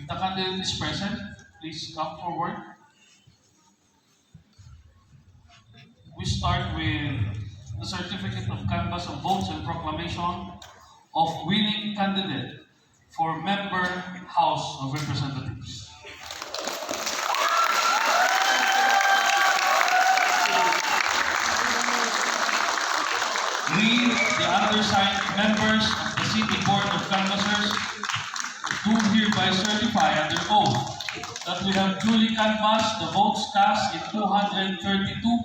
the candidate is present, please come forward. We start with the certificate of canvass of votes and proclamation of winning candidate for member House of Representatives. We, the undersigned members of the City Board of Canvassers, do hereby certify under oath that we have duly canvassed the votes cast in 232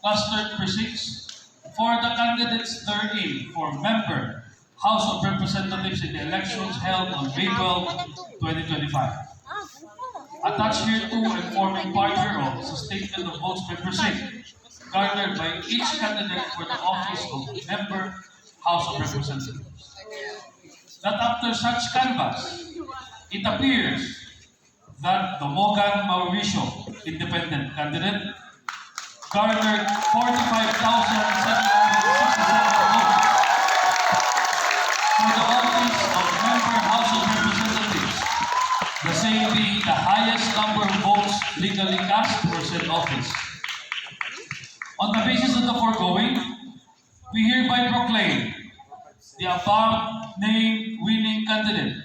clustered precincts for the candidates therein for member House of Representatives in the elections held on May 12, 2025. Attached hereto and forming part hereof is a statement of votes per precinct garnered by each candidate for the office of member House of Representatives. That after such canvass, it appears that the Mogan Mauricio independent candidate garnered 45,767 votes for the office of member House of Representatives, the same being the highest number of votes legally cast for said office. On the basis of the foregoing, we hereby proclaim the above named winning candidate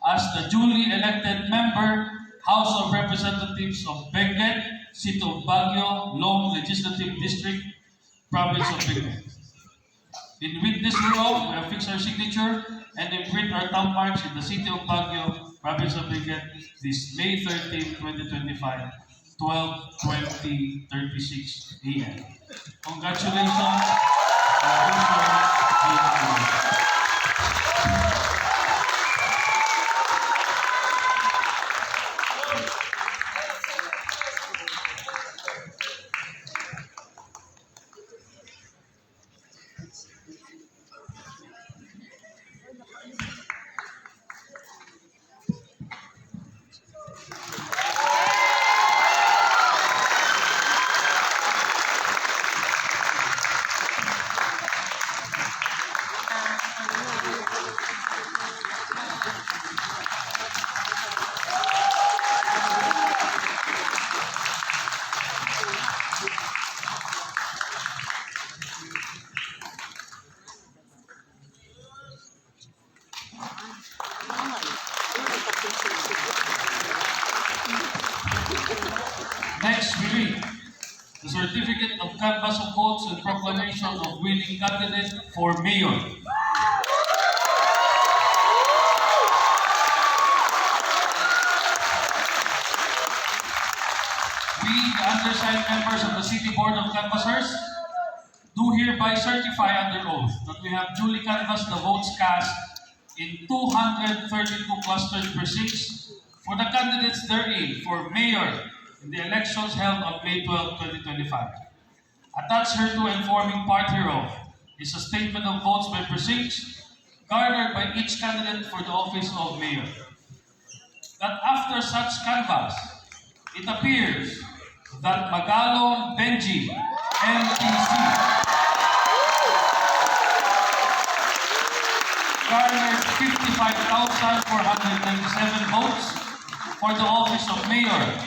as the duly elected member House of Representatives of Benguet, City of Baguio, Long Legislative District, Province of Benguet. In witness whereof, we have fixed our signature and imprint our thumb marks in the City of Baguio, Province of Benguet, this May 13, 2025, 12:20:36 a.m. Congratulations. Next, we read the certificate of canvass of votes and proclamation of winning candidate for mayor. We, the undersigned members of the City Board of Canvassers, do hereby certify under oath that we have duly canvassed the votes cast in 232 clustered precincts for the candidates therein for mayor in the elections held on May 12, 2025. Attached hereto and forming part hereof is a statement of votes by precincts garnered by each candidate for the office of mayor. That after such canvass, it appears that Magalong Benji, NTC, garnered 55,497 votes for the office of mayor,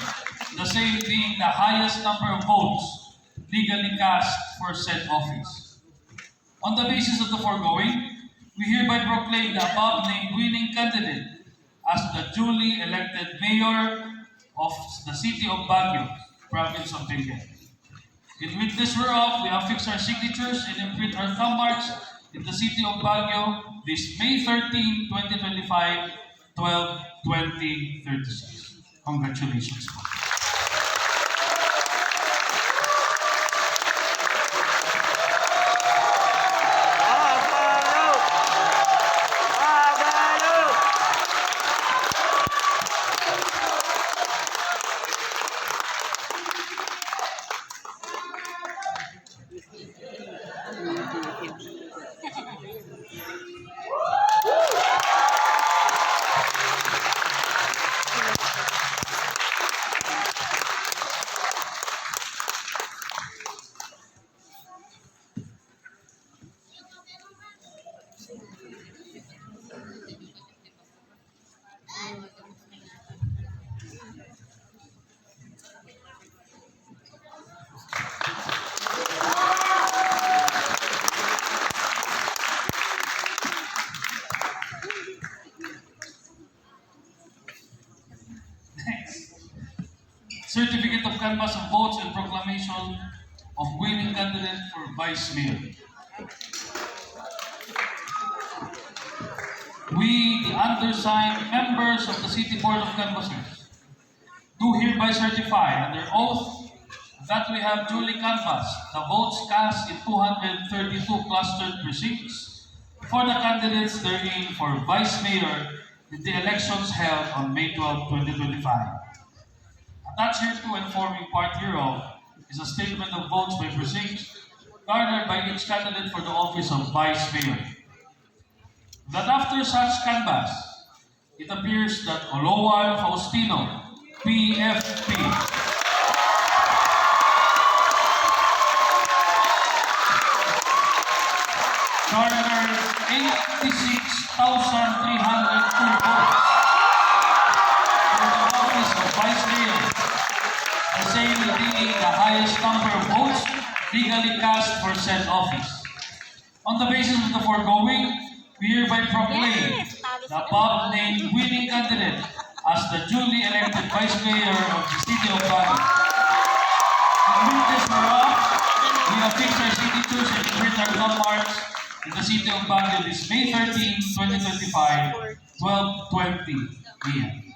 the same being the highest number of votes legally cast for said office. On the basis of the foregoing, we hereby proclaim the above named winning candidate as the duly elected mayor of the City of Baguio, Province of Benguet. In witness whereof, we have fixed our signatures and imprint our thumb marks in the City of Baguio this May 13, 2025, 12:20:36. Congratulations. certificate of canvass of votes and proclamation of winning candidate for Vice Mayor. We, the undersigned members of the City Board of Canvassers, do hereby certify under oath that we have duly canvassed the votes cast in 232 clustered precincts for the candidates therein for Vice Mayor in the elections held on May 12, 2025. Attached hereto and forming part hereof is a statement of votes by precinct garnered by each candidate for the office of Vice Mayor. That after such canvass, it appears that Olowan Faustino, PFP, garnered 86,302 votes for the office of Vice Mayor, the same being the highest number of votes legally cast for said office. On the basis of the foregoing, we hereby proclaim the above-named winning candidate as the duly elected Vice Mayor of the City of Baguio. In witness whereof, we affix our signatures and print our landmarks in the City of Baguio this May 13, 2025, 12:20 p.m.